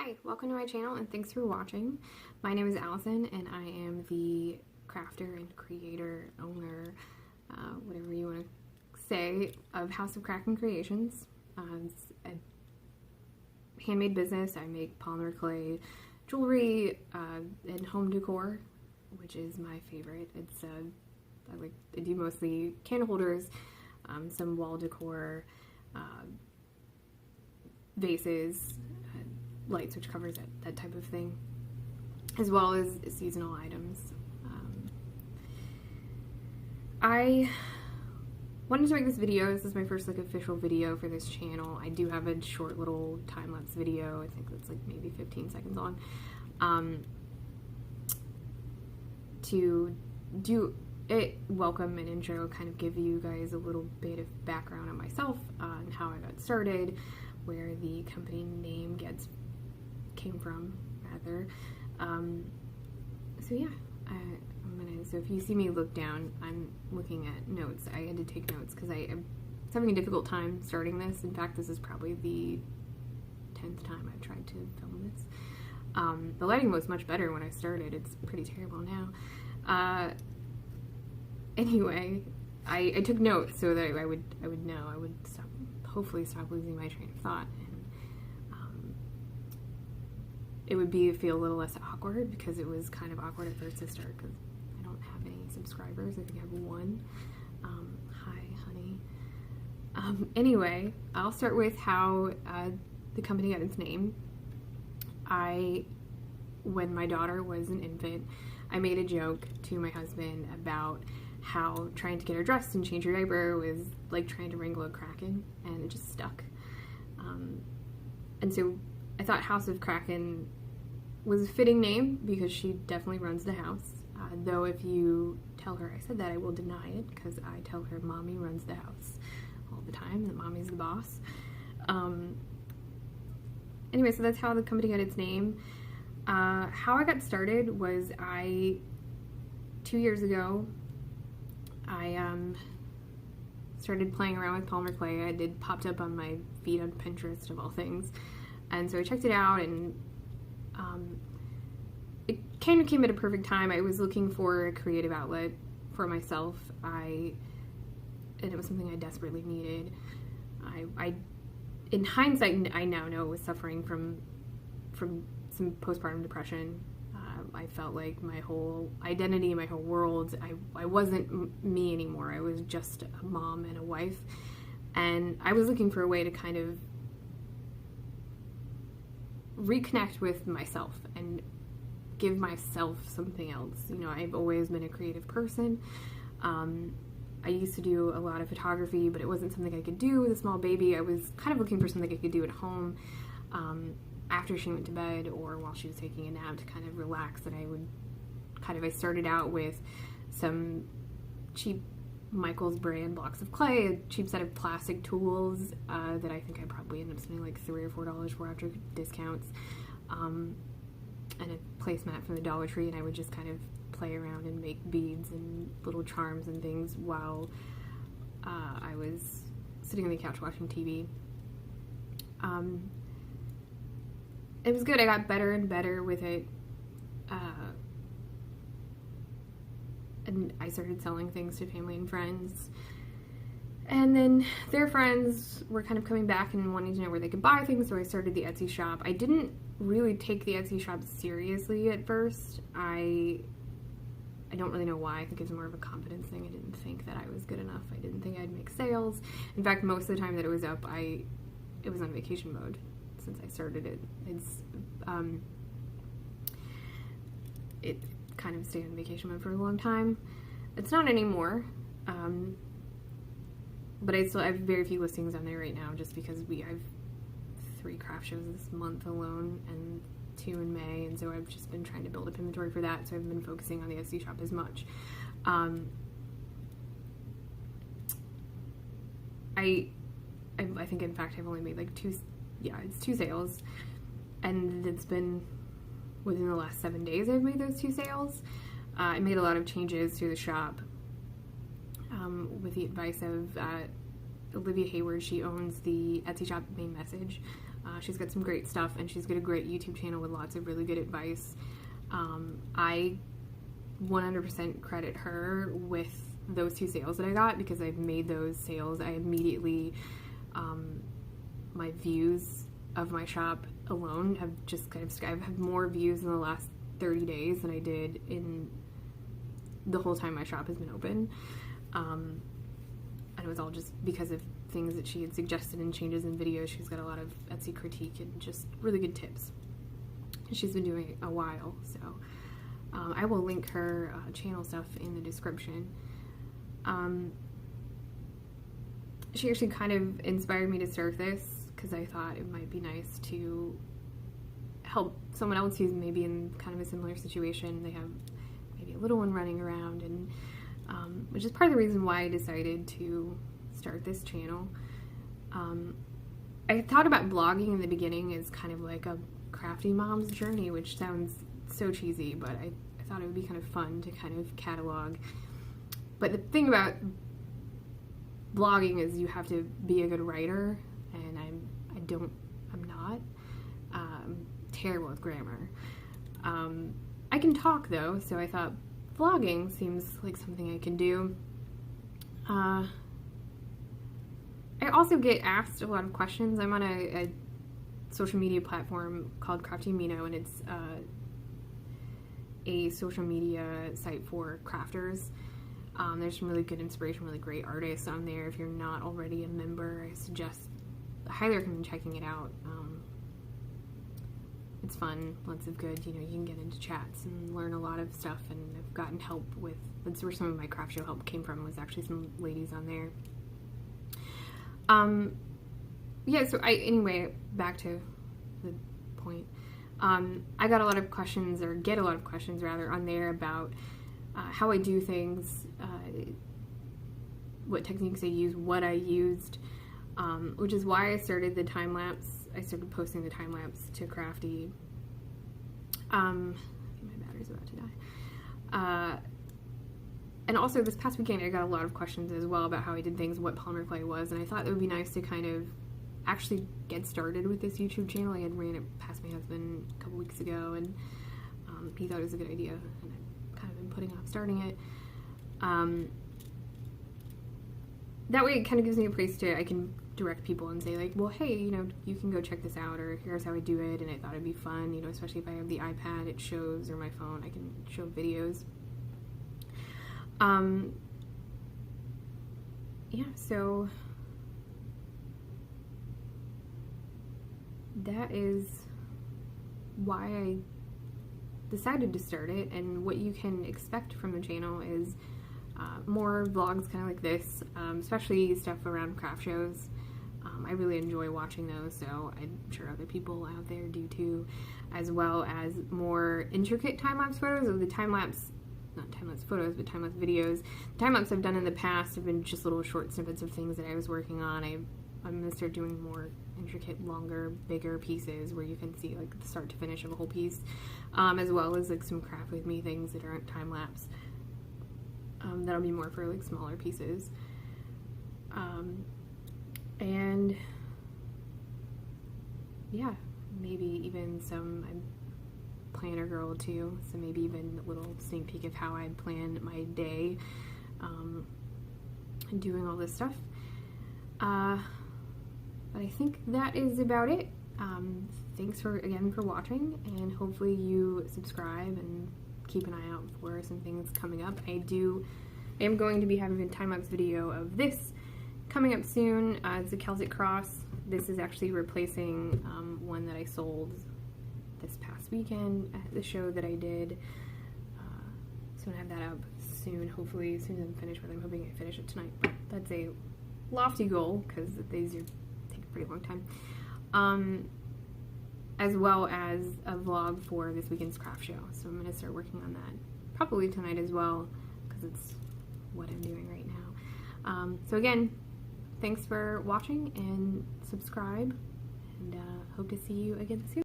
Hi, welcome to my channel and thanks for watching. My name is Allison and I am the crafter and creator, owner, whatever you want to say, of House of Kraken Creations. It's a handmade business. I make polymer clay jewelry and home decor, which is my favorite. It's I do mostly candle holders, some wall decor, vases, light switch covers, that type of thing, as well as seasonal items. I wanted to make this video. This is my first official video for this channel. I do have a short little time-lapse video. I think that's maybe 15 seconds long, to do it, welcome and intro, kind of give you guys a little bit of background on myself, on how I got started, where the company name came from, rather. So yeah, so if you see me look down, I'm looking at notes. I had to take notes because I was having a difficult time starting this. In fact, this is probably the 10th time I've tried to film this. The lighting was much better when I started. It's pretty terrible now. Anyway, I took notes so that I would know. I would hopefully stop losing my train of thought. It would feel a little less awkward, because it was kind of awkward at first to start because I don't have any subscribers. I think I have one. Hi, honey. Anyway, I'll start with how the company got its name. When my daughter was an infant, I made a joke to my husband about how trying to get her dressed and change her diaper was like trying to wrangle a kraken, and it just stuck. And so I thought House of Kraken was a fitting name because she definitely runs the house. Though if you tell her I said that, I will deny it, because I tell her mommy runs the house all the time, that mommy's the boss. Anyway, so that's how the company got its name. How I got started was 2 years ago, I started playing around with polymer clay. It popped up on my feed on Pinterest, of all things. And so I checked it out, and it kind of came at a perfect time. I was looking for a creative outlet for myself, and it was something I desperately needed. In hindsight, I now know I was suffering from some postpartum depression. I felt like my whole identity, my whole world, I wasn't me anymore. I was just a mom and a wife, and I was looking for a way to kind of reconnect with myself and give myself something else. You know, I've always been a creative person. I used to do a lot of photography, but it wasn't something I could do with a small baby. I was kind of looking for something I could do at home after she went to bed, or while she was taking a nap, to kind of relax. And I started out with some cheap Michael's brand blocks of clay, a cheap set of plastic tools that I think I probably ended up spending like $3 or $4 for after discounts, and a placemat from the Dollar Tree, and I would just kind of play around and make beads and little charms and things while I was sitting on the couch watching TV. It was good. I got better and better with it. And I started selling things to family and friends. And then their friends were kind of coming back and wanting to know where they could buy things, so I started the Etsy shop. I didn't really take the Etsy shop seriously at first. I don't really know why. I think it's more of a confidence thing. I didn't think that I was good enough. I didn't think I'd make sales. In fact, most of the time that it was up, it was on vacation mode since I started it. It kind of stayed on vacation mode for a long time. It's not anymore, but I still have very few listings on there right now, just because I have 3 craft shows this month alone and 2 in May, and so I've just been trying to build up inventory for that, so I've been focusing on the Etsy shop as much. I think, in fact, I've only made like 2 sales, and it's been within the last 7 days I've made those 2 sales. I made a lot of changes to the shop with the advice of Olivia Hayward. She owns the Etsy shop main message. She's got some great stuff, and she's got a great YouTube channel with lots of really good advice. I 100% credit her with those 2 sales that I got, because I've made those sales. I immediately, my views of my shop alone have just kind of, I've had more views in the last 30 days than I did in the whole time my shop has been open. And it was all just because of things that she had suggested and changes in videos. She's got a lot of Etsy critique and just really good tips. She's been doing it a while, so I will link her channel stuff in the description. She actually kind of inspired me to start this, because I thought it might be nice to help someone else who's maybe in kind of a similar situation. They have maybe a little one running around, and which is part of the reason why I decided to start this channel. I thought about blogging in the beginning as kind of like a crafty mom's journey, which sounds so cheesy, but I thought it would be kind of fun to kind of catalog. But the thing about blogging is you have to be a good writer, and I'm not. I'm terrible with grammar. I can talk though, so I thought vlogging seems like something I can do. I also get asked a lot of questions. I'm on a social media platform called Crafty Amino, and it's a social media site for crafters. There's some really good inspiration, really great artists on there. If you're not already a member, I highly recommend checking it out. It's fun, lots of good, you can get into chats and learn a lot of stuff, and I've gotten help with, that's where some of my craft show help came from, was actually some ladies on there. Yeah, so anyway, back to the point. I got a lot of questions, or get a lot of questions rather, on there about how I do things, what techniques I use, what I used, which is why I started the time-lapse. I started posting the time-lapse to Crafty. I think my battery's about to die. And also this past weekend I got a lot of questions as well about how I did things, what polymer clay was, and I thought it would be nice to kind of actually get started with this YouTube channel. I had ran it past my husband a couple weeks ago, and he thought it was a good idea, and I've kind of been putting off starting it. That way it kind of gives me a place I can direct people and say, like, well, hey, you can go check this out, or here's how I do it, and I thought it'd be fun, especially if I have the iPad, it shows, or my phone, I can show videos. Yeah, so that is why I decided to start it, and what you can expect from the channel is more vlogs kind of like this, especially stuff around craft shows. I really enjoy watching those, so I'm sure other people out there do too, as well as more intricate time-lapse photos of the time-lapse, not time-lapse photos, but time-lapse videos. The time-lapse I've done in the past have been just little short snippets of things that I was working on. I'm going to start doing more intricate, longer, bigger pieces where you can see like the start to finish of a whole piece, as well as like some craft with me things that aren't time-lapse. That'll be more for like smaller pieces. And yeah, maybe even some, I'm a planner girl too, so maybe even a little sneak peek of how I plan my day, doing all this stuff. But I think that is about it. Thanks again for watching, and hopefully you subscribe and keep an eye out for some things coming up. I am going to be having a time-lapse video of this coming up soon. It's a Celtic cross. This is actually replacing one that I sold this past weekend at the show that I did. So I'm going to have that up soon, hopefully as soon as I'm finished with it. I'm hoping I finish it tonight, but that's a lofty goal because these take a pretty long time. As well as a vlog for this weekend's craft show. So I'm going to start working on that probably tonight as well, because it's what I'm doing right now. So again, thanks for watching, and subscribe, and hope to see you again soon.